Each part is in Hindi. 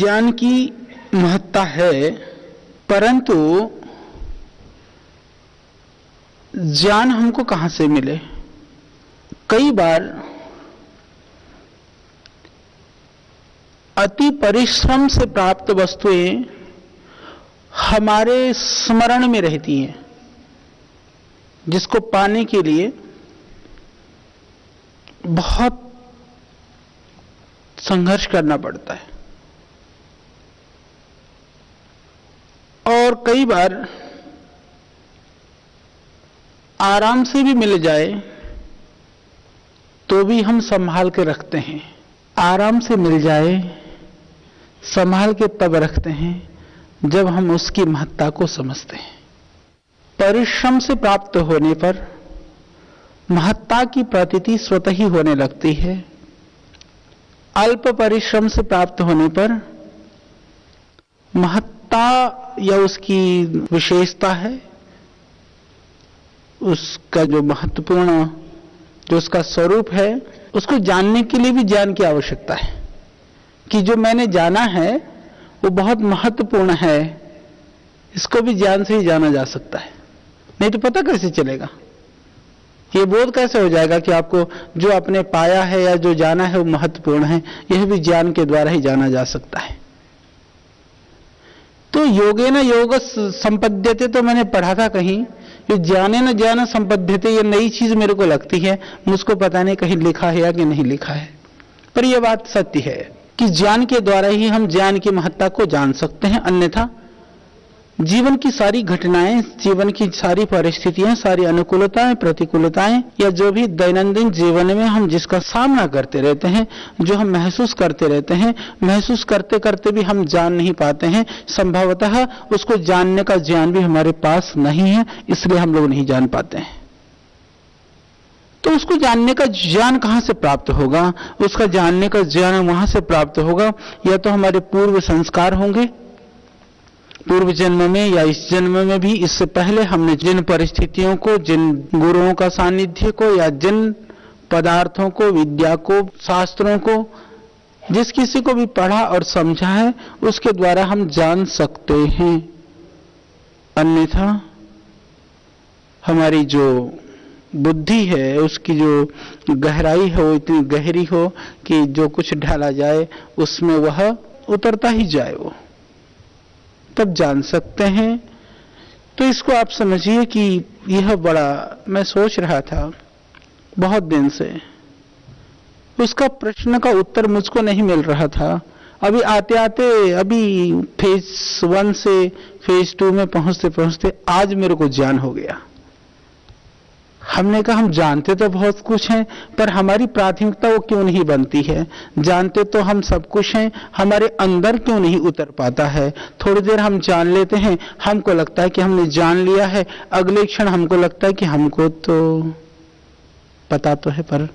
ज्ञान की महत्ता है, परंतु ज्ञान हमको कहां से मिले? कई बार अति परिश्रम से प्राप्त वस्तुएं हमारे स्मरण में रहती हैं, जिसको पाने के लिए बहुत संघर्ष करना पड़ता है। और कई बार आराम से भी मिल जाए तो भी हम संभाल के रखते हैं। आराम से मिल जाए, संभाल के तब रखते हैं जब हम उसकी महत्ता को समझते हैं। परिश्रम से प्राप्त होने पर महत्ता की प्रतीति स्वतः ही होने लगती है। अल्प परिश्रम से प्राप्त होने पर महत्ता या उसकी विशेषता है, उसका जो महत्वपूर्ण जो उसका स्वरूप है, उसको जानने के लिए भी ज्ञान की आवश्यकता है कि जो मैंने जाना है वो बहुत महत्वपूर्ण है। इसको भी ज्ञान से ही जाना जा सकता है, नहीं तो पता कैसे चलेगा? ये बोध कैसे हो जाएगा कि आपको जो आपने पाया है या जो जाना है वो महत्वपूर्ण है? यह भी ज्ञान के द्वारा ही जाना जा सकता है। तो योगेन योग संपद्यते, तो मैंने पढ़ा था कहीं, ये ज्ञानेन ज्ञान संपद्यते, ये नई चीज मेरे को लगती है, मुझको पता नहीं कहीं लिखा है या कि नहीं लिखा है, पर यह बात सत्य है कि ज्ञान के द्वारा ही हम ज्ञान की महत्ता को जान सकते हैं। अन्यथा जीवन की सारी घटनाएं, जीवन की सारी परिस्थितियां, सारी अनुकूलताएं, प्रतिकूलताएं, या जो भी दैनंदिन जीवन में हम जिसका सामना करते रहते हैं, जो हम महसूस करते रहते हैं, महसूस करते करते भी हम जान नहीं पाते हैं। संभवतः उसको जानने का ज्ञान भी हमारे पास नहीं है, इसलिए हम लोग नहीं जान पाते हैं। तो उसको जानने का ज्ञान कहां से प्राप्त होगा? उसका जानने का ज्ञान वहां से प्राप्त होगा या तो हमारे पूर्व संस्कार होंगे, पूर्व जन्म में या इस जन्म में भी, इससे पहले हमने जिन परिस्थितियों को, जिन गुरुओं का सानिध्य को, या जिन पदार्थों को, विद्या को, शास्त्रों को, जिस किसी को भी पढ़ा और समझा है, उसके द्वारा हम जान सकते हैं। अन्यथा हमारी जो बुद्धि है, उसकी जो गहराई है वो इतनी गहरी हो कि जो कुछ ढाला जाए उसमें वह उतरता ही जाए, वो तब जान सकते हैं। तो इसको आप समझिए कि यह बड़ा, मैं सोच रहा था बहुत दिन से, उसका प्रश्न का उत्तर मुझको नहीं मिल रहा था। अभी आते आते, अभी फेज 1 से फेज 2 में पहुंचते पहुंचते आज मेरे को ज्ञान हो गया। हमने कहा हम जानते तो बहुत कुछ हैं, पर हमारी प्राथमिकता वो क्यों नहीं बनती है? जानते तो हम सब कुछ हैं, हमारे अंदर क्यों नहीं उतर पाता है? थोड़ी देर हम जान लेते हैं, हमको लगता है कि हमने जान लिया है, अगले क्षण हमको लगता है कि हमको तो पता तो है, पर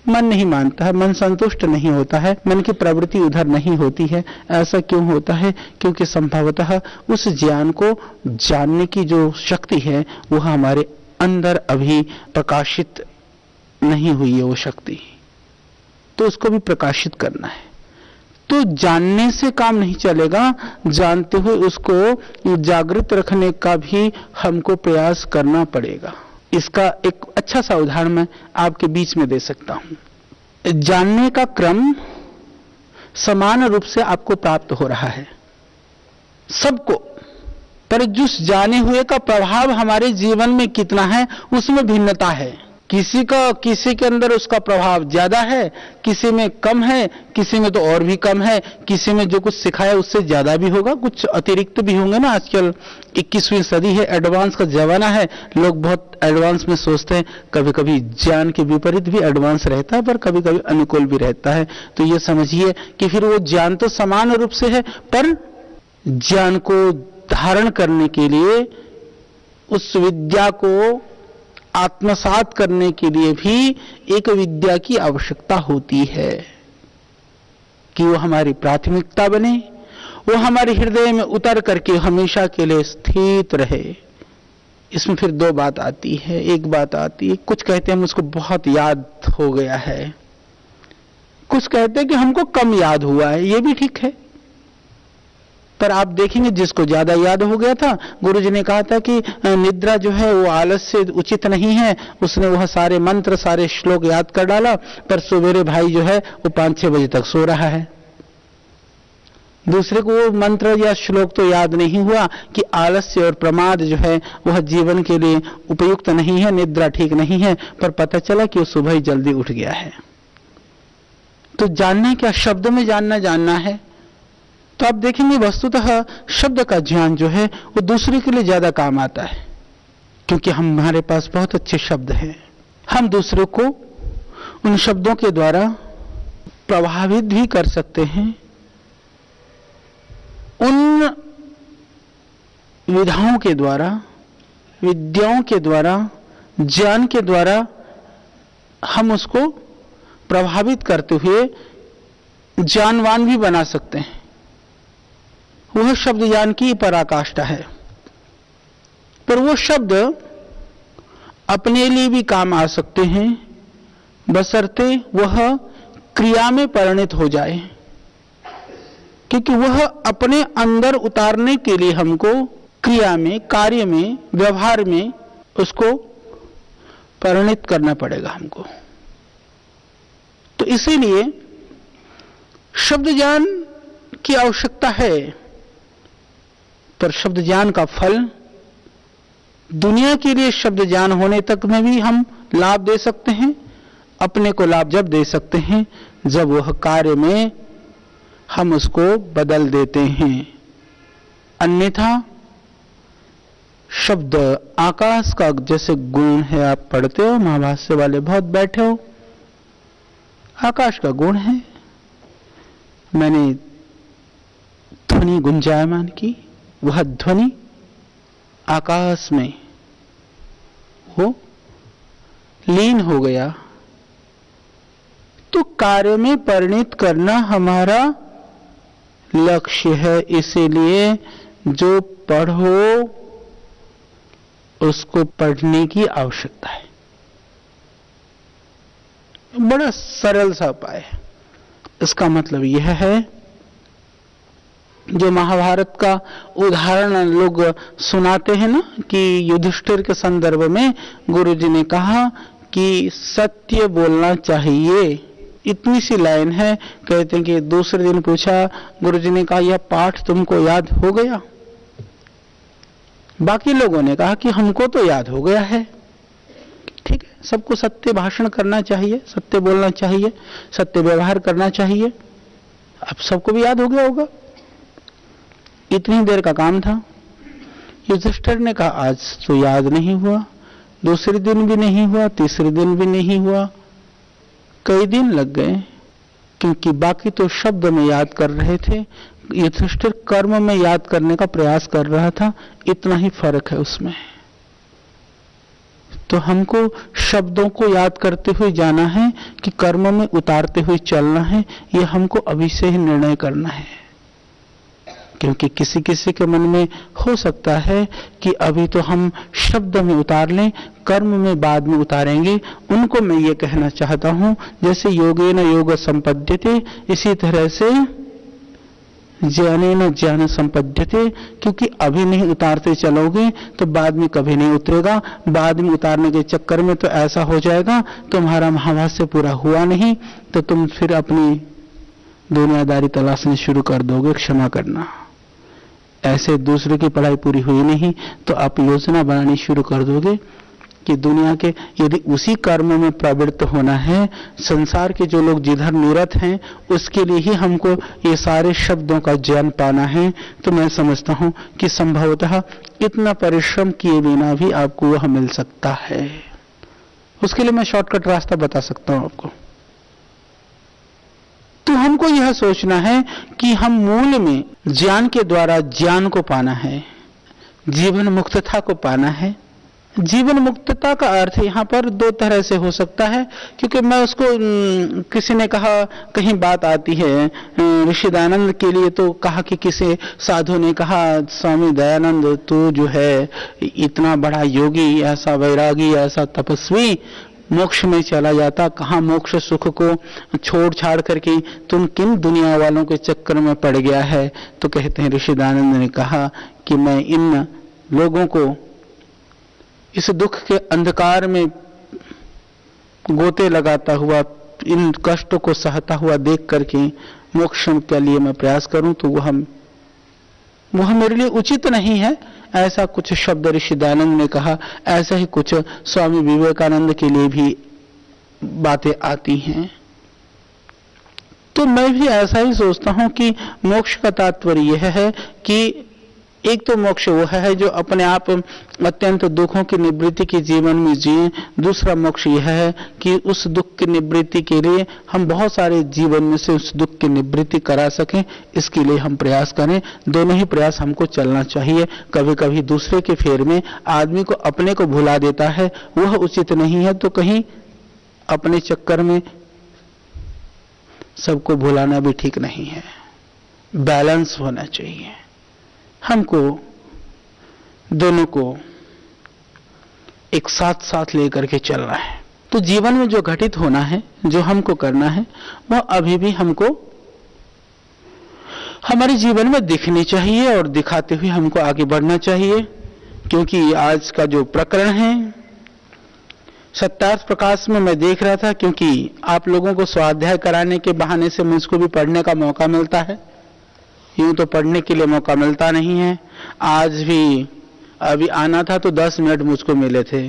मन नहीं मानता है, मन संतुष्ट नहीं होता है, मन की प्रवृत्ति उधर नहीं होती है। ऐसा क्यों होता है? क्योंकि संभवतः उस ज्ञान को जानने की जो शक्ति है वह हमारे अंदर अभी प्रकाशित नहीं हुई है वो शक्ति, तो उसको भी प्रकाशित करना है। तो जानने से काम नहीं चलेगा, जानते हुए उसको जागृत रखने का भी हमको प्रयास करना पड़ेगा। इसका एक अच्छा सा उदाहरण मैं आपके बीच में दे सकता हूं। जानने का क्रम समान रूप से आपको प्राप्त हो रहा है सबको, पर जिस जाने हुए का प्रभाव हमारे जीवन में कितना है उसमें भिन्नता है। किसी के अंदर उसका प्रभाव ज्यादा है, किसी में कम है, किसी में तो और भी कम है, किसी में जो कुछ सिखाया उससे ज्यादा भी होगा, कुछ अतिरिक्त भी होंगे ना। आजकल 21वीं सदी है, एडवांस का जमाना है, लोग बहुत एडवांस में सोचते हैं। कभी कभी ज्ञान के विपरीत भी एडवांस रहता है, पर कभी कभी अनुकूल भी रहता है। तो ये समझिए कि फिर वो ज्ञान तो समान रूप से है, पर ज्ञान को धारण करने के लिए, उस विद्या को आत्मसात करने के लिए भी एक विद्या की आवश्यकता होती है कि वो हमारी प्राथमिकता बने, वो हमारे हृदय में उतर करके हमेशा के लिए स्थित रहे। इसमें फिर दो बात आती है। एक बात आती है, कुछ कहते हैं मुझको बहुत याद हो गया है, कुछ कहते हैं कि हमको कम याद हुआ है। ये भी ठीक है, पर आप देखेंगे जिसको ज्यादा याद हो गया था, गुरुजी ने कहा था कि निद्रा जो है वो आलस्य से उचित नहीं है, उसने वह सारे मंत्र सारे श्लोक याद कर डाला, पर सवेरे भाई जो है वो 5-6 बजे तक सो रहा है। दूसरे को वो मंत्र या श्लोक तो याद नहीं हुआ कि आलस्य और प्रमाद जो है वह जीवन के लिए उपयुक्त नहीं है, निद्रा ठीक नहीं है, पर पता चला कि वो सुबह ही जल्दी उठ गया है। तो जानना क्या, शब्द में जानना है। तो आप देखेंगे वस्तुतः शब्द का ज्ञान जो है वो दूसरे के लिए ज्यादा काम आता है, क्योंकि हमारे पास बहुत अच्छे शब्द हैं। हम दूसरों को उन शब्दों के द्वारा प्रभावित भी कर सकते हैं, उन विधाओं के द्वारा, विद्याओं के द्वारा, ज्ञान के द्वारा हम उसको प्रभावित करते हुए ज्ञानवान भी बना सकते हैं। वह शब्द ज्ञान की पराकाष्ठा है, पर वो शब्द अपने लिए भी काम आ सकते हैं, बशर्ते वह क्रिया में परिणत हो जाए, क्योंकि वह अपने अंदर उतारने के लिए हमको क्रिया में, कार्य में, व्यवहार में उसको परिणत करना पड़ेगा हमको। तो इसीलिए शब्द ज्ञान की आवश्यकता है, पर शब्द ज्ञान का फल दुनिया के लिए शब्द ज्ञान होने तक में भी हम लाभ दे सकते हैं। अपने को लाभ जब दे सकते हैं जब वह कार्य में हम उसको बदल देते हैं। अन्यथा शब्द आकाश का जैसे गुण है, आप पढ़ते हो, महाभाष्य वाले बहुत बैठे हो, आकाश का गुण है। मैंने ध्वनि गुंजायमान की, वह ध्वनि आकाश में वो लीन हो गया। तो कार्य में परिणत करना हमारा लक्ष्य है, इसीलिए जो पढ़ो उसको पढ़ने की आवश्यकता है। बड़ा सरल सा उपाय है। इसका मतलब यह है, जो महाभारत का उदाहरण लोग सुनाते हैं ना, कि युधिष्ठिर के संदर्भ में गुरुजी ने कहा कि सत्य बोलना चाहिए, इतनी सी लाइन है। कहते हैं कि दूसरे दिन पूछा, गुरुजी ने कहा यह पाठ तुमको याद हो गया? बाकी लोगों ने कहा कि हमको तो याद हो गया है। ठीक है, सबको सत्य भाषण करना चाहिए, सत्य बोलना चाहिए, सत्य व्यवहार करना चाहिए। अब सबको भी याद हो गया होगा, इतनी देर का काम था। युधिष्ठिर ने कहा आज तो याद नहीं हुआ, दूसरे दिन भी नहीं हुआ, तीसरे दिन भी नहीं हुआ, कई दिन लग गए, क्योंकि बाकी तो शब्द में याद कर रहे थे, युधिष्ठिर कर्म में याद करने का प्रयास कर रहा था। इतना ही फर्क है उसमें। तो हमको शब्दों को याद करते हुए जाना है कि कर्म में उतारते हुए चलना है, यह हमको अभी से ही निर्णय करना है। क्योंकि किसी किसी के मन में हो सकता है कि अभी तो हम शब्द में उतार लें, कर्म में बाद में उतारेंगे। उनको मैं ये कहना चाहता हूं, जैसे योगेन योग संपद्यते, इसी तरह से ज्ञानेन ज्ञान संपद्यते। क्योंकि अभी नहीं उतारते चलोगे तो बाद में कभी नहीं उतरेगा। बाद में उतारने के चक्कर में तो ऐसा हो जाएगा तुम्हारा महाभाष्य पूरा हुआ नहीं, तो तुम फिर अपनी दुनियादारी तलाशनी शुरू कर दोगे। क्षमा करना, ऐसे दूसरे की पढ़ाई पूरी हुई नहीं तो आप योजना बनानी शुरू कर दोगे कि दुनिया के, यदि उसी कर्म में प्रवृत्त होना है, संसार के जो लोग जिधर निरत हैं उसके लिए ही हमको ये सारे शब्दों का ज्ञान पाना है, तो मैं समझता हूं कि संभवतः इतना परिश्रम किए बिना भी आपको वह मिल सकता है। उसके लिए मैं शॉर्टकट रास्ता बता सकता हूं आपको। तो हमको यह सोचना है कि हम मूल में ज्ञान के द्वारा ज्ञान को पाना है, जीवन मुक्तता को पाना है। जीवन मुक्तता का अर्थ यहाँ पर दो तरह से हो सकता है, क्योंकि मैं उसको, किसी ने कहा, कहीं बात आती है ऋषि दयानंद के लिए, तो कहा कि किसी साधु ने कहा, स्वामी दयानंद तू जो है इतना बड़ा योगी, ऐसा वैरागी, ऐसा तपस्वी, मोक्ष में चला जाता, कहाँ मोक्ष सुख को छोड़ छाड़ करके तुम किन दुनिया वालों के चक्कर में पड़ गया है। तो कहते हैं ऋषि दयानंद ने कहा कि मैं इन लोगों को इस दुख के अंधकार में गोते लगाता हुआ, इन कष्टों को सहता हुआ देख करके मोक्ष के लिए मैं प्रयास करूं तो वह मेरे लिए उचित नहीं है। ऐसा कुछ शब्द ऋषि दयानंद ने कहा। ऐसा ही कुछ स्वामी विवेकानंद के लिए भी बातें आती हैं। तो मैं भी ऐसा ही सोचता हूं कि मोक्ष का तात्पर्य यह है कि एक तो मोक्ष वो है जो अपने आप अत्यंत दुखों की निवृत्ति के जीवन में जिए। दूसरा मोक्ष यह है कि उस दुख की निवृत्ति के लिए हम बहुत सारे जीवन में से उस दुख की निवृत्ति करा सकें, इसके लिए हम प्रयास करें। दोनों ही प्रयास हमको चलना चाहिए। कभी कभी दूसरे के फेर में आदमी को अपने को भुला देता है, वह उचित नहीं है। तो कहीं अपने चक्कर में सबको भुलाना भी ठीक नहीं है। बैलेंस होना चाहिए। हमको दोनों को एक साथ साथ लेकर के चलना है। तो जीवन में जो घटित होना है, जो हमको करना है, वह अभी भी हमको हमारे जीवन में दिखनी चाहिए और दिखाते हुए हमको आगे बढ़ना चाहिए। क्योंकि आज का जो प्रकरण है सत्यार्थ प्रकाश में मैं देख रहा था, क्योंकि आप लोगों को स्वाध्याय कराने के बहाने से मुझको भी पढ़ने का मौका मिलता है। यूं तो पढ़ने के लिए मौका मिलता नहीं है। आज भी अभी आना था तो 10 मिनट मुझको मिले थे।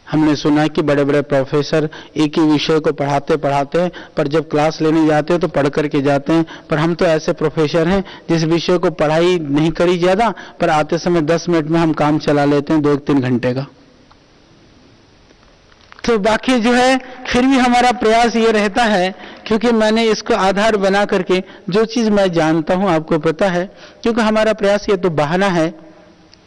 हमने सुना कि बड़े बड़े प्रोफेसर एक ही विषय को पढ़ाते पढ़ाते पर जब क्लास लेने जाते हैं तो पढ़ करके जाते हैं। पर हम तो ऐसे प्रोफेसर हैं जिस विषय को पढ़ाई नहीं करी ज्यादा, पर आते समय 10 मिनट में हम काम चला लेते हैं 2-3 घंटे का। तो बाकी जो है फिर भी हमारा प्रयास ये रहता है, क्योंकि मैंने इसको आधार बना करके जो चीज मैं जानता हूं आपको पता है, क्योंकि हमारा प्रयास ये तो बहाना है,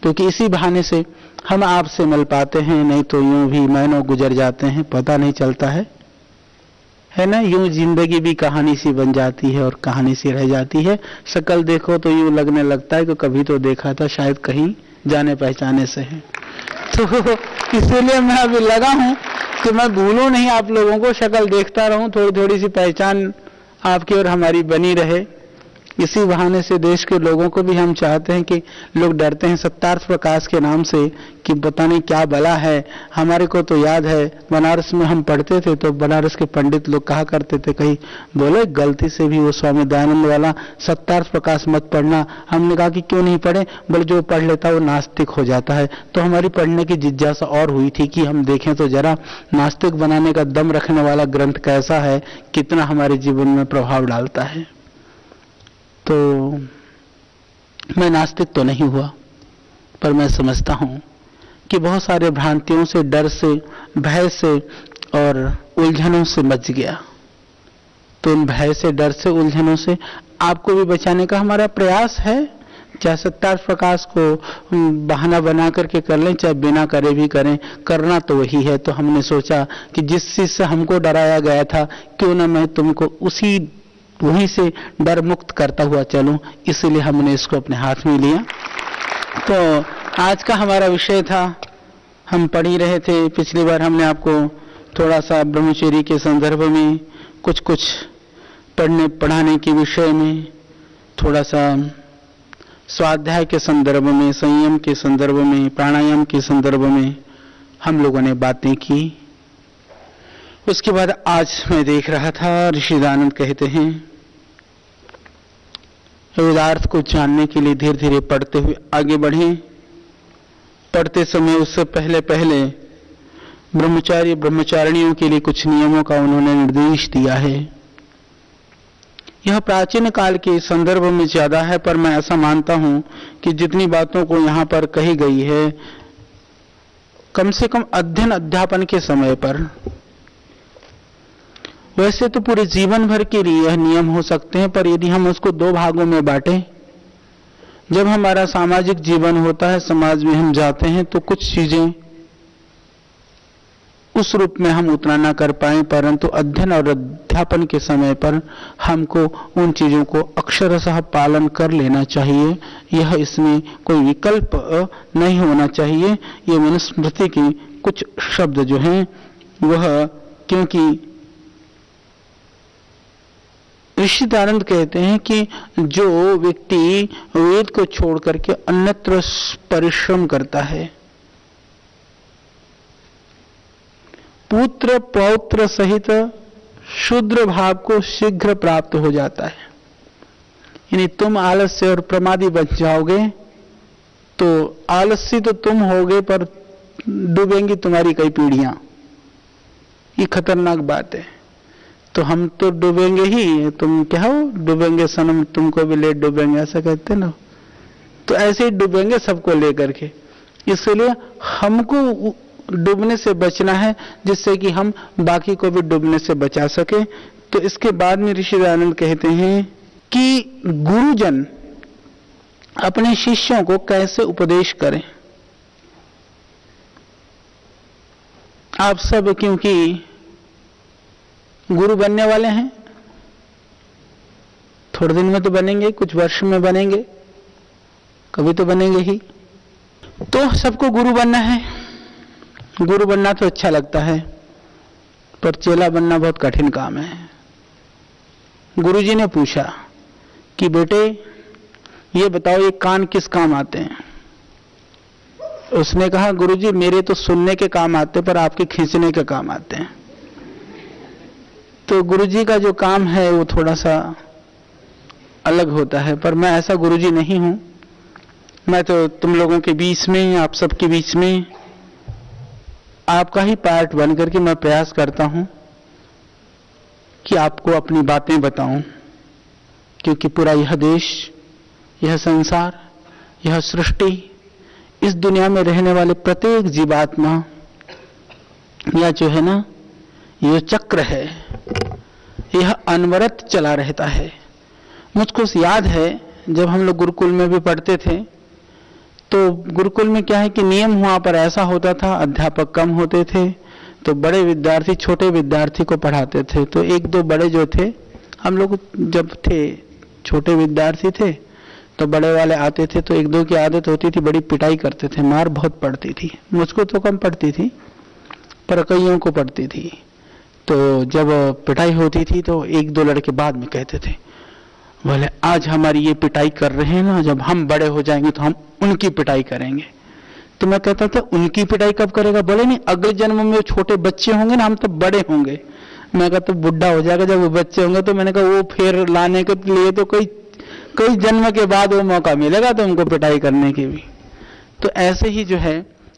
क्योंकि इसी बहाने से हम आपसे मिल पाते हैं। नहीं तो यूं भी महीनों गुजर जाते हैं, पता नहीं चलता है ना। यूं जिंदगी भी कहानी सी बन जाती है और कहानी सी रह जाती है। शक्ल देखो तो यूं लगने लगता है कि कभी तो देखा था, शायद कहीं जाने पहचाने से है। तो इसीलिए मैं अभी लगा हूं कि मैं भूलूं नहीं, आप लोगों को शक्ल देखता रहूं, थोड़ी थोड़ी सी पहचान आपकी और हमारी बनी रहे। इसी बहाने से देश के लोगों को भी हम चाहते हैं कि लोग डरते हैं सत्यार्थ प्रकाश के नाम से कि पता नहीं क्या बला है। हमारे को तो याद है बनारस में हम पढ़ते थे तो बनारस के पंडित लोग कहा करते थे, कहीं बोले गलती से भी वो स्वामी दयानंद वाला सत्यार्थ प्रकाश मत पढ़ना। हमने कहा कि क्यों नहीं पढ़े? बोले जो पढ़ लेता वो नास्तिक हो जाता है। तो हमारी पढ़ने की जिज्ञासा और हुई थी कि हम देखें तो जरा नास्तिक बनाने का दम रखने वाला ग्रंथ कैसा है, कितना हमारे जीवन में प्रभाव डालता है। तो मैं नास्तिक तो नहीं हुआ, पर मैं समझता हूं कि बहुत सारे भ्रांतियों से, डर से, भय से और उलझनों से बच गया। तो उन भय से, डर से, उलझनों से आपको भी बचाने का हमारा प्रयास है। चाहे सत्यार्थ प्रकाश को बहाना बना करके कर लें, चाहे बिना करे भी करें, करना तो वही है। तो हमने सोचा कि जिस चीज से हमको डराया गया था, क्यों ना मैं तुमको वहीं से डर मुक्त करता हुआ चलूं। इसीलिए हमने इसको अपने हाथ में लिया। तो आज का हमारा विषय था, हम पढ़ ही रहे थे। पिछली बार हमने आपको थोड़ा सा ब्रह्मचर्य के संदर्भ में, कुछ पढ़ाने के विषय में, थोड़ा सा स्वाध्याय के संदर्भ में, संयम के संदर्भ में, प्राणायाम के संदर्भ में हम लोगों ने बातें की। उसके बाद आज मैं देख रहा था ऋषि दयानंद कहते हैं वेदार्थ को जानने के लिए धीरे धीरे पढ़ते हुए आगे बढ़ें। पढ़ते समय उससे पहले ब्रह्मचारी ब्रह्मचारिणियों के लिए कुछ नियमों का उन्होंने निर्देश दिया है। यह प्राचीन काल के संदर्भ में ज्यादा है, पर मैं ऐसा मानता हूं कि जितनी बातों को यहां पर कही गई है, कम से कम अध्ययन अध्यापन के समय पर, वैसे तो पूरे जीवन भर के लिए यह नियम हो सकते हैं, पर यदि हम उसको 2 भागों में बांटें, जब हमारा सामाजिक जीवन होता है, समाज में हम जाते हैं, तो कुछ चीजें उस रूप में हम उतना ना कर पाए, परंतु अध्ययन और अध्यापन के समय पर हमको उन चीजों को अक्षरशः पालन कर लेना चाहिए। यह इसमें कोई विकल्प नहीं होना चाहिए। ये मनुस्मृति के कुछ शब्द जो हैं वह, क्योंकि ऋषि दयानंद कहते हैं कि जो व्यक्ति वेद को छोड़ करके अन्यत्र परिश्रम करता है, पुत्र पौत्र सहित शूद्र भाव को शीघ्र प्राप्त हो जाता है। यानी तुम आलस्य और प्रमादी बन जाओगे तो आलसी तो तुम होगे पर डूबेंगी तुम्हारी कई पीढ़ियां। ये खतरनाक बात है। तो हम तो डूबेंगे ही, तुम क्या हो डूबेंगे सनम, तुमको भी ले डूबेंगे, ऐसा कहते ना। तो ऐसे ही डूबेंगे सबको लेकर के। इसलिए हमको डूबने से बचना है जिससे कि हम बाकी को भी डूबने से बचा सके। तो इसके बाद में ऋषि दयानंद कहते हैं कि गुरुजन अपने शिष्यों को कैसे उपदेश करें। आप सब क्योंकि गुरु बनने वाले हैं, थोड़े दिन में तो बनेंगे, कुछ वर्ष में बनेंगे, कभी तो बनेंगे ही। तो सबको गुरु बनना है। गुरु बनना तो अच्छा लगता है, पर चेला बनना बहुत कठिन काम है। गुरुजी ने पूछा कि बेटे ये बताओ ये कान किस काम आते हैं। उसने कहा गुरुजी मेरे तो सुनने के काम आते पर आपके खींचने के काम आते हैं। तो गुरुजी का जो काम है वो थोड़ा सा अलग होता है, पर मैं ऐसा गुरुजी नहीं हूं। मैं तो तुम लोगों के बीच में, आप सबके बीच में आपका ही पार्ट बन करके मैं प्रयास करता हूं कि आपको अपनी बातें बताऊं, क्योंकि पूरा यह देश, यह संसार, यह सृष्टि, इस दुनिया में रहने वाले प्रत्येक जीवात्मा, यह जो है ना, यह चक्र है, यह अनवरत चला रहता है। मुझको याद है जब हम लोग गुरुकुल में भी पढ़ते थे, तो गुरुकुल में क्या है कि नियम वहां पर ऐसा होता था, अध्यापक कम होते थे तो बड़े विद्यार्थी छोटे विद्यार्थी को पढ़ाते थे। तो एक दो बड़े जो थे, हम लोग जब थे छोटे विद्यार्थी थे तो बड़े वाले आते थे, तो एक दो की आदत होती थी, बड़ी पिटाई करते थे, मार बहुत पड़ती थी। मुझको तो कम पड़ती थी पर कईयों को पड़ती थी। तो जब पिटाई होती थी तो एक दो लड़के बाद में कहते थे, बोले आज हमारी ये पिटाई कर रहे हैं ना, जब हम बड़े हो जाएंगे तो हम उनकी पिटाई करेंगे। तो मैं कहता था उनकी पिटाई कब करेगा? बोले नहीं, अगले जन्म में वो छोटे बच्चे होंगे ना, हम तब बड़े होंगे। मैं कहता बुढ़ा हो जाएगा जब वो बच्चे होंगे। तो मैंने कहा वो फिर लाने के लिए तो कई जन्म के बाद वो मौका मिलेगा तो उनको पिटाई करने की भी। तो ऐसे ही जो है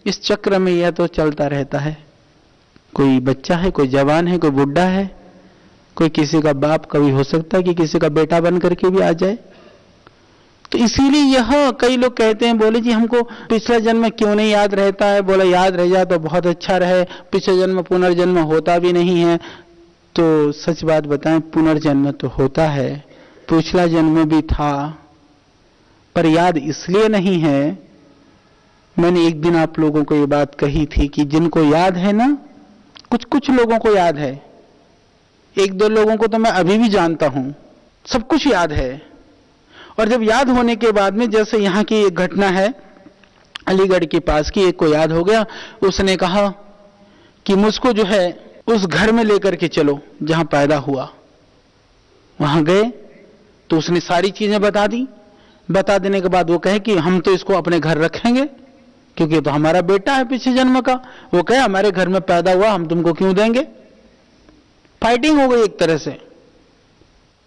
इस चक्र में यह तो चलता रहता है। कोई बच्चा है, कोई जवान है, कोई बुढ़ा है, कोई किसी का बाप कभी हो सकता है कि किसी का बेटा बन करके भी आ जाए। तो इसीलिए यह कई लोग कहते हैं, बोले जी हमको पिछला जन्म क्यों नहीं याद रहता है। बोला याद रह जाए तो बहुत अच्छा रहे, पिछले जन्म पुनर्जन्म होता भी नहीं है। तो सच बात बताएं, पुनर्जन्म तो होता है, पिछला जन्म भी था, पर याद इसलिए नहीं है। मैंने एक दिन आप लोगों को ये बात कही थी कि जिनको याद है ना, कुछ लोगों को याद है, एक दो लोगों को तो मैं अभी भी जानता हूं, सब कुछ याद है। और जब याद होने के बाद में, जैसे यहां की एक घटना है अलीगढ़ के पास की, एक को याद हो गया, उसने कहा कि मुझको जो है उस घर में लेकर के चलो जहां पैदा हुआ। वहां गए तो उसने सारी चीजें बता दी। बता देने के बाद वो कहे कि हम तो इसको अपने घर रखेंगे क्योंकि तो हमारा बेटा है पिछले जन्म का। वो कहे हमारे घर में पैदा हुआ, हम तुमको क्यों देंगे। फाइटिंग हो गई एक तरह से।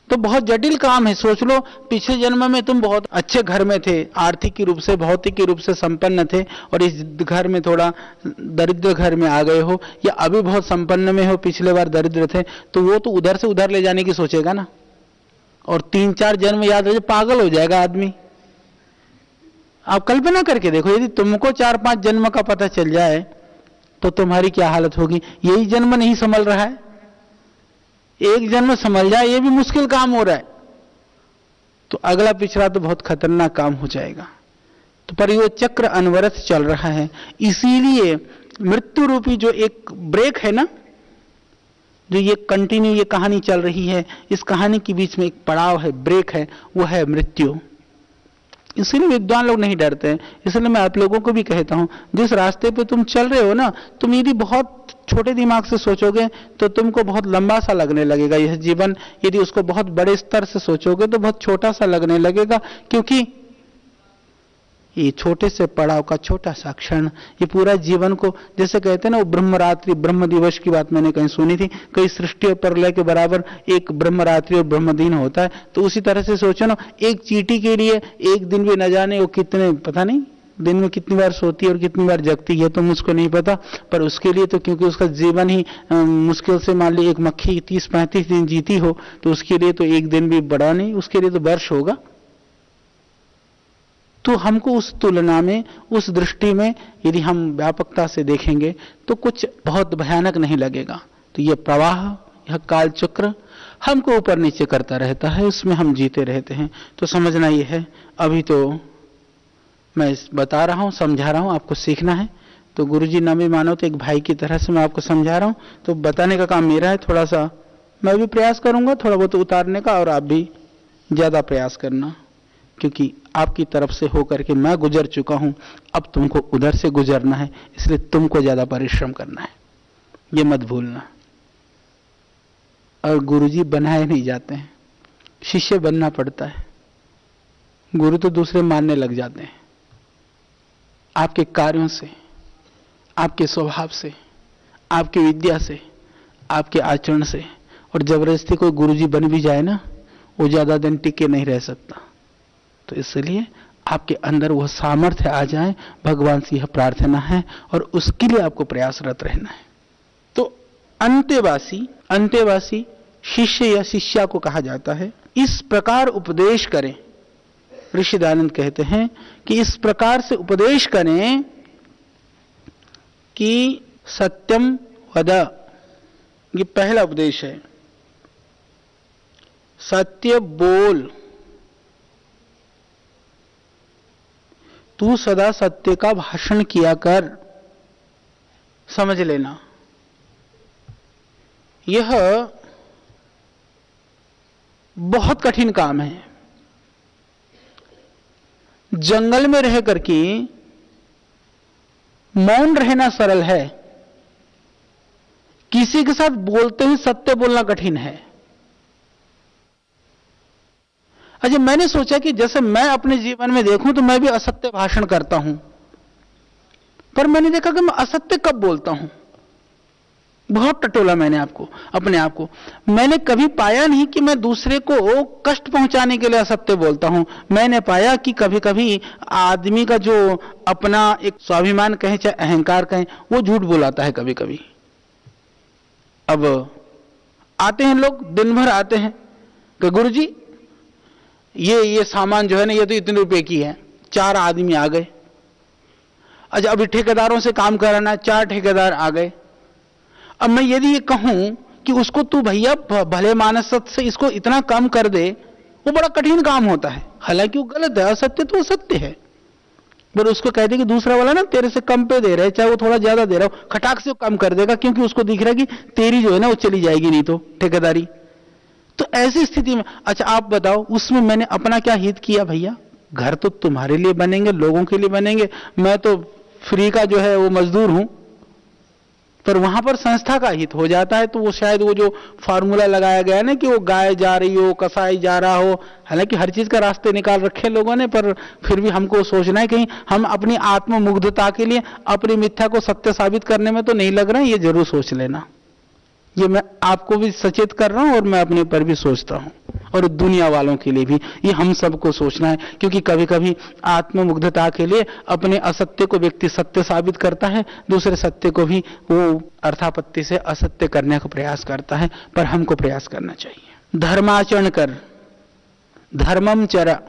तो बहुत जटिल काम है। सोच लो, पिछले जन्म में तुम बहुत अच्छे घर में थे, आर्थिक रूप से, भौतिक रूप से संपन्न थे, और इस घर में थोड़ा दरिद्र घर में आ गए हो, या अभी बहुत संपन्न में हो, पिछले बार दरिद्र थे, तो वो तो उधर से उधर ले जाने की सोचेगा ना। और 3-4 जन्म याद रहे, पागल हो जाएगा आदमी। आप कल्पना करके देखो, यदि तुमको 4-5 जन्म का पता चल जाए तो तुम्हारी क्या हालत होगी। यही जन्म नहीं संभल रहा है, एक जन्म संभल जाए ये भी मुश्किल काम हो रहा है, तो अगला पिछड़ा तो बहुत खतरनाक काम हो जाएगा। तो पर ये चक्र अनवरत चल रहा है। इसीलिए मृत्यु रूपी जो एक ब्रेक है ना, जो ये कंटिन्यू ये कहानी चल रही है, इस कहानी के बीच में एक पड़ाव है, ब्रेक है, वो है मृत्यु। इसलिए विद्वान लोग नहीं डरते हैं। इसलिए मैं आप लोगों को भी कहता हूं, जिस रास्ते पे तुम चल रहे हो ना, तुम यदि बहुत छोटे दिमाग से सोचोगे तो तुमको बहुत लंबा सा लगने लगेगा यह जीवन। यदि उसको बहुत बड़े स्तर से सोचोगे तो बहुत छोटा सा लगने लगेगा, क्योंकि ये छोटे से पड़ाव का छोटा सा क्षण ये पूरा जीवन को, जैसे कहते हैं ना, वो ब्रह्मरात्रि ब्रह्म दिवस की बात मैंने कहीं सुनी थी, कई सृष्टि और प्रलय के बराबर एक ब्रह्मरात्रि और ब्रह्म दिन होता है। तो उसी तरह से सोचो ना, एक चींटी के लिए एक दिन भी न जाने वो कितने, पता नहीं दिन में कितनी बार सोती है और कितनी बार जगती है, तो मुझको नहीं पता, पर उसके लिए तो क्योंकि उसका जीवन ही मुश्किल से, मान ली एक मक्खी 30-35 दिन जीती हो, तो उसके लिए तो एक दिन भी बड़ा नहीं, उसके लिए तो वर्ष होगा। तो हमको उस तुलना में, उस दृष्टि में यदि हम व्यापकता से देखेंगे तो कुछ बहुत भयानक नहीं लगेगा। तो यह प्रवाह, यह कालचक्र हमको ऊपर नीचे करता रहता है, उसमें हम जीते रहते हैं। तो समझना यह है, अभी तो मैं बता रहा हूं, समझा रहा हूं, आपको सीखना है। तो गुरुजी न भी मानो तो एक भाई की तरह से मैं आपको समझा रहा हूं, तो बताने का काम मेरा है। थोड़ा सा मैं भी प्रयास करूंगा थोड़ा बहुत उतारने का, और आप भी ज्यादा प्रयास करना, क्योंकि आपकी तरफ से होकर के मैं गुजर चुका हूं, अब तुमको उधर से गुजरना है, इसलिए तुमको ज्यादा परिश्रम करना है, ये मत भूलना। और गुरुजी बनाए नहीं जाते हैं, शिष्य बनना पड़ता है। गुरु तो दूसरे मानने लग जाते हैं आपके कार्यों से, आपके स्वभाव से, आपकी विद्या से, आपके आचरण से। और जबरदस्ती कोई गुरुजी बन भी जाए ना, वो ज्यादा दिन टिके नहीं रह सकता। तो इसलिए आपके अंदर वह सामर्थ्य आ जाए, भगवान से यह प्रार्थना है, और उसके लिए आपको प्रयासरत रहना है। तो अंत्यवासी शिष्य या शिष्या को कहा जाता है। इस प्रकार उपदेश करें, ऋषि दयानंद कहते हैं कि इस प्रकार से उपदेश करें कि सत्यम वद, ये पहला उपदेश है, सत्य बोल, तू सदा सत्य का भाषण किया कर। समझ लेना, यह बहुत कठिन काम है। जंगल में रह करके मौन रहना सरल है, किसी के साथ बोलते ही सत्य बोलना कठिन है। अच्छा, मैंने सोचा कि जैसे मैं अपने जीवन में देखूं तो मैं भी असत्य भाषण करता हूं, पर मैंने देखा कि मैं असत्य कब बोलता हूं। बहुत टटोला मैंने अपने आप को। मैंने कभी पाया नहीं कि मैं दूसरे को कष्ट पहुंचाने के लिए असत्य बोलता हूं। मैंने पाया कि कभी कभी आदमी का जो अपना एक स्वाभिमान कहें चाहे अहंकार कहें, वो झूठ बोलाता है कभी कभी। अब आते हैं लोग, दिन भर आते हैं कि गुरुजी ये सामान जो है ना, ये तो इतने रुपए की है। 4 आदमी आ गए। अच्छा, अभी ठेकेदारों से काम कराना, 4 ठेकेदार आ गए। अब मैं यदि ये कहूं कि उसको तू भैया भले मानस से इसको इतना कम कर दे, वो बड़ा कठिन काम होता है। हालांकि वो गलत है, असत्य तो असत्य है, पर उसको कह दे कि दूसरा वाला ना तेरे से कम पे दे रहा है, चाहे वो थोड़ा ज्यादा दे रहा हो, खटाक से वो कम कर देगा, क्योंकि उसको दिख रहा है कि तेरी जो है ना वो चली जाएगी नहीं तो ठेकेदारी। तो ऐसी स्थिति में, अच्छा आप बताओ, उसमें मैंने अपना क्या हित किया भैया? घर तो तुम्हारे लिए बनेंगे, लोगों के लिए बनेंगे, मैं तो फ्री का जो है वो मजदूर हूं। पर वहां पर संस्था का हित हो जाता है, तो वो शायद वो जो फार्मूला लगाया गया है ना कि वो गाय जा रही हो, कसाई जा रहा हो, हालांकि हर चीज का रास्ते निकाल रखे लोगों ने, पर फिर भी हमको सोचना है कहीं हम अपनी आत्ममुग्धता के लिए अपनी मिथ्या को सत्य साबित करने में तो नहीं लग रहे हैं। ये जरूर सोच लेना। ये मैं आपको भी सचेत कर रहा हूं और मैं अपने पर भी सोचता हूं, और दुनिया वालों के लिए भी ये हम सबको सोचना है। क्योंकि कभी कभी आत्ममुग्धता के लिए अपने असत्य को व्यक्ति सत्य साबित करता है, दूसरे सत्य को भी वो अर्थापत्ति से असत्य करने का प्रयास करता है। पर हमको प्रयास करना चाहिए। धर्माचरण कर, धर्मम चरा।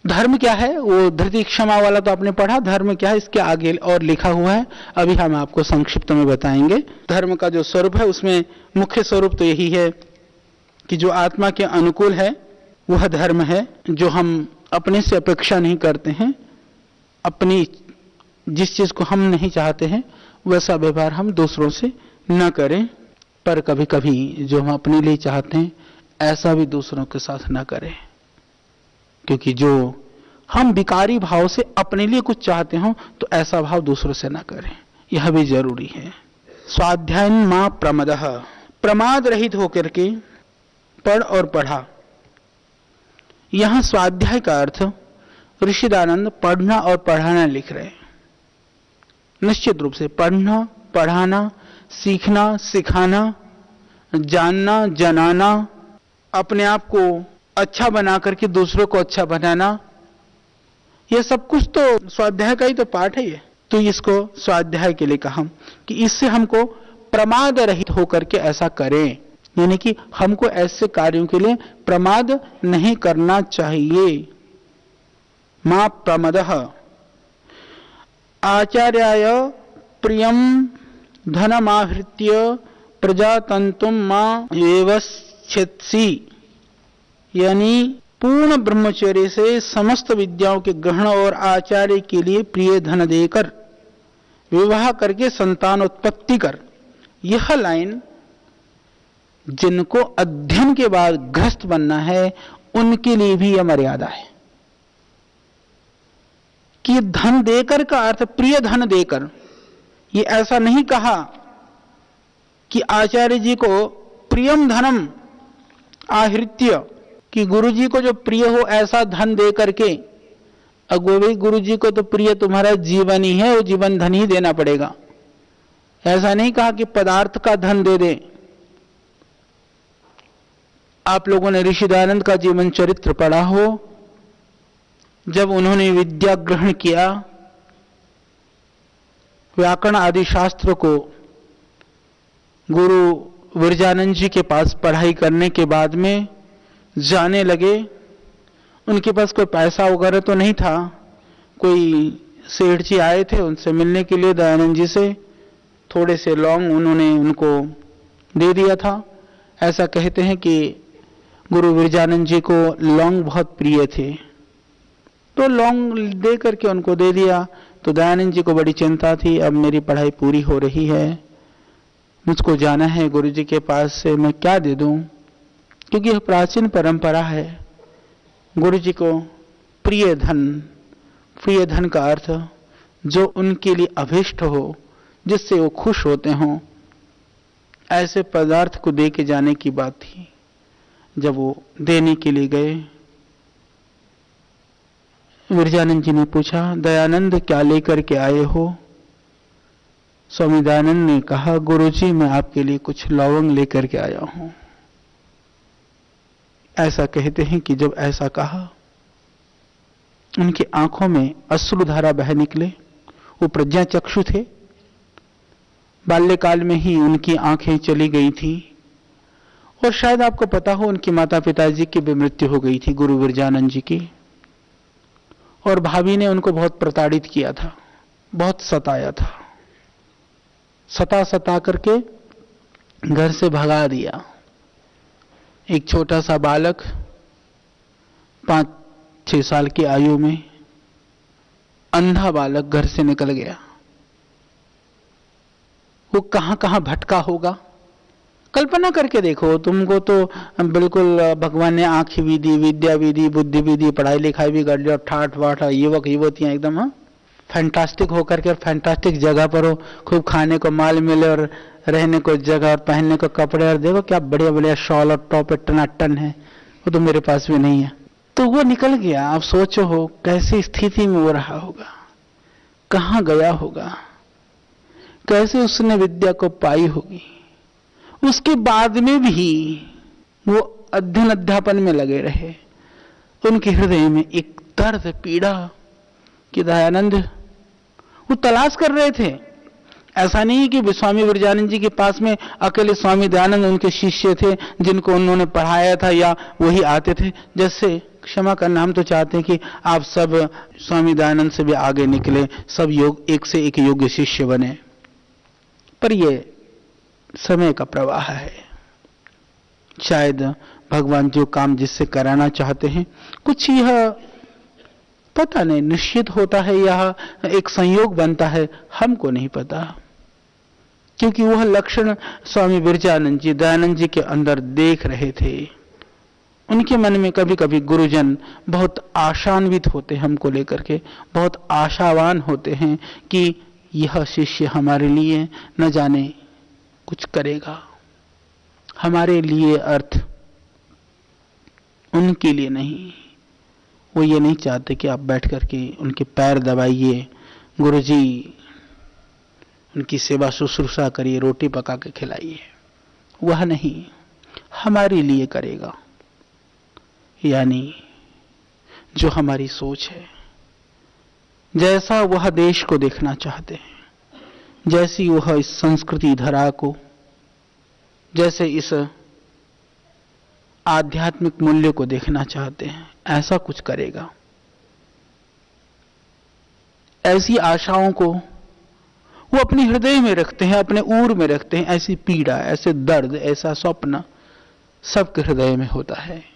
धर्म क्या है? वो धृति क्षमा वाला तो आपने पढ़ा। धर्म क्या है इसके आगे और लिखा हुआ है, अभी हम आपको संक्षिप्त में बताएंगे। धर्म का जो स्वरूप है उसमें मुख्य स्वरूप तो यही है कि जो आत्मा के अनुकूल है वह धर्म है, जो हम अपने से अपेक्षा नहीं करते हैं, अपनी जिस चीज को हम नहीं चाहते हैं वैसा व्यवहार हम दूसरों से न करें, पर कभी कभी जो हम अपने लिए चाहते हैं ऐसा भी दूसरों के साथ न करें। क्योंकि जो हम विकारी भाव से अपने लिए कुछ चाहते हो तो ऐसा भाव दूसरों से ना करें, यह भी जरूरी है। स्वाध्याय मां प्रमदः, प्रमाद रहित होकर के पढ़ और पढ़ा। यहां स्वाध्याय का अर्थ ऋषिदानंद पढ़ना और पढ़ाना लिख रहे हैं। निश्चित रूप से पढ़ना, पढ़ाना, सीखना, सिखाना, जानना, जनाना, अपने आप को अच्छा बना करके दूसरों को अच्छा बनाना, यह सब कुछ तो स्वाध्याय का ही तो पाठ है। ये तो इसको स्वाध्याय के लिए कहा कि इससे हमको प्रमाद रहित होकर के ऐसा करें, यानी कि हमको ऐसे कार्यों के लिए प्रमाद नहीं करना चाहिए। मां प्रमदः आचार्याय प्रियम धनमाहृत्य प्रजातंतुम मां एवच्छेत्सि, यानी पूर्ण ब्रह्मचर्य से समस्त विद्याओं के ग्रहण और आचार्य के लिए प्रिय धन देकर विवाह करके संतान उत्पत्ति कर। यह लाइन जिनको अध्ययन के बाद गृहस्थ बनना है उनके लिए भी यह मर्यादा है कि धन देकर का अर्थ प्रिय धन देकर। ये ऐसा नहीं कहा कि आचार्य जी को प्रियम धनम आहृत्य, कि गुरु जी को जो प्रिय हो ऐसा धन दे करके। अगोवी गुरु जी को तो प्रिय तुम्हारा जीवन ही है, वो जीवन धन ही देना पड़ेगा। ऐसा नहीं कहा कि पदार्थ का धन दे दे। आप लोगों ने ऋषिदानंद का जीवन चरित्र पढ़ा हो, जब उन्होंने विद्या ग्रहण किया, व्याकरण आदि शास्त्र को गुरु विरजानंद जी के पास पढ़ाई करने के बाद में जाने लगे। उनके पास कोई पैसा वगैरह तो नहीं था, कोई सेठ जी आए थे उनसे मिलने के लिए दयानंद जी से, थोड़े से लौंग उन्होंने उनको दे दिया था। ऐसा कहते हैं कि गुरु विरजानंद जी को लौंग बहुत प्रिय थे, तो लौंग दे करके उनको दे दिया। तो दयानंद जी को बड़ी चिंता थी, अब मेरी पढ़ाई पूरी हो रही है, मुझको जाना है गुरु जी के पास से, मैं क्या दे दूं, क्योंकि यह प्राचीन परंपरा है। गुरु जी को प्रिय धन का अर्थ जो उनके लिए अभिष्ट हो, जिससे वो खुश होते हों, ऐसे पदार्थ को दे के जाने की बात थी। जब वो देने के लिए गए, विरजानंद जी ने पूछा, दयानंद क्या लेकर के आए हो? स्वामी दयानंद ने कहा, गुरुजी मैं आपके लिए कुछ लवंग लेकर के आया हूं। ऐसा कहते हैं कि जब ऐसा कहा, उनकी आंखों में अश्रुधारा बह निकले। वो प्रज्ञा चक्षु थे, बाल्यकाल में ही उनकी आंखें चली गई थी, और शायद आपको पता हो उनके माता पिताजी की भी मृत्यु हो गई थी, गुरु विरजानंद जी की। और भाभी ने उनको बहुत प्रताड़ित किया था, बहुत सताया था, सता करके घर से भगा दिया। एक छोटा सा बालक 5-6 साल की आयु में, अंधा बालक घर से निकल गया। वो कहां कहां भटका होगा, कल्पना करके देखो। तुमको तो बिल्कुल भगवान ने आंख भी दी, विद्या भी दी, बुद्धि भी दी, पढ़ाई लिखाई भी कर ली, और ठाठ वाठ युवक युवतियां एकदम फैंटास्टिक होकर के फैंटास्टिक जगह पर हो, खूब खाने को माल मिले और रहने को जगह और पहनने को कपड़े, और देखो क्या बढ़िया बढ़िया शॉल और टॉप टनाटन है, वो तो मेरे पास भी नहीं है। तो वो निकल गया। आप सोचो हो कैसी स्थिति में वो रहा होगा, कहां गया होगा, कैसे उसने विद्या को पाई होगी। उसके बाद में भी वो अध्ययन अध्यापन में लगे रहे। उनके हृदय में एक दर्द, पीड़ा कि दयानंद वो तलाश कर रहे थे। ऐसा नहीं कि स्वामी विरजानंद जी के पास में अकेले स्वामी दयानंद उनके शिष्य थे जिनको उन्होंने पढ़ाया था, या वही आते थे। जैसे क्षमा करना, हम तो चाहते हैं कि आप सब स्वामी दयानंद से भी आगे निकले, सब योग एक से एक योग्य शिष्य बने, पर ये समय का प्रवाह है। शायद भगवान जो काम जिससे कराना चाहते हैं, कुछ यह पता नहीं निश्चित होता है, यह एक संयोग बनता है, हमको नहीं पता। क्योंकि वह लक्षण स्वामी विरजानंद जी दयानंद जी के अंदर देख रहे थे। उनके मन में कभी कभी गुरुजन बहुत आशान्वित होते हैं हमको लेकर के, बहुत आशावान होते हैं कि यह शिष्य हमारे लिए न जाने कुछ करेगा। हमारे लिए अर्थ, उनके लिए नहीं। वो ये नहीं चाहते कि आप बैठ करके उनके पैर दबाइए, गुरुजी उनकी सेवा शुश्रूषा करिए, रोटी पका के खिलाइए। वह नहीं, हमारे लिए करेगा। यानी जो हमारी सोच है, जैसा वह देश को देखना चाहते हैं, जैसी वह इस संस्कृति धरा को, जैसे इस आध्यात्मिक मूल्य को देखना चाहते हैं, ऐसा कुछ करेगा। ऐसी आशाओं को वो अपने हृदय में रखते हैं, अपने ऊर में रखते हैं। ऐसी पीड़ा, ऐसे दर्द, ऐसा स्वप्न सबके हृदय में होता है।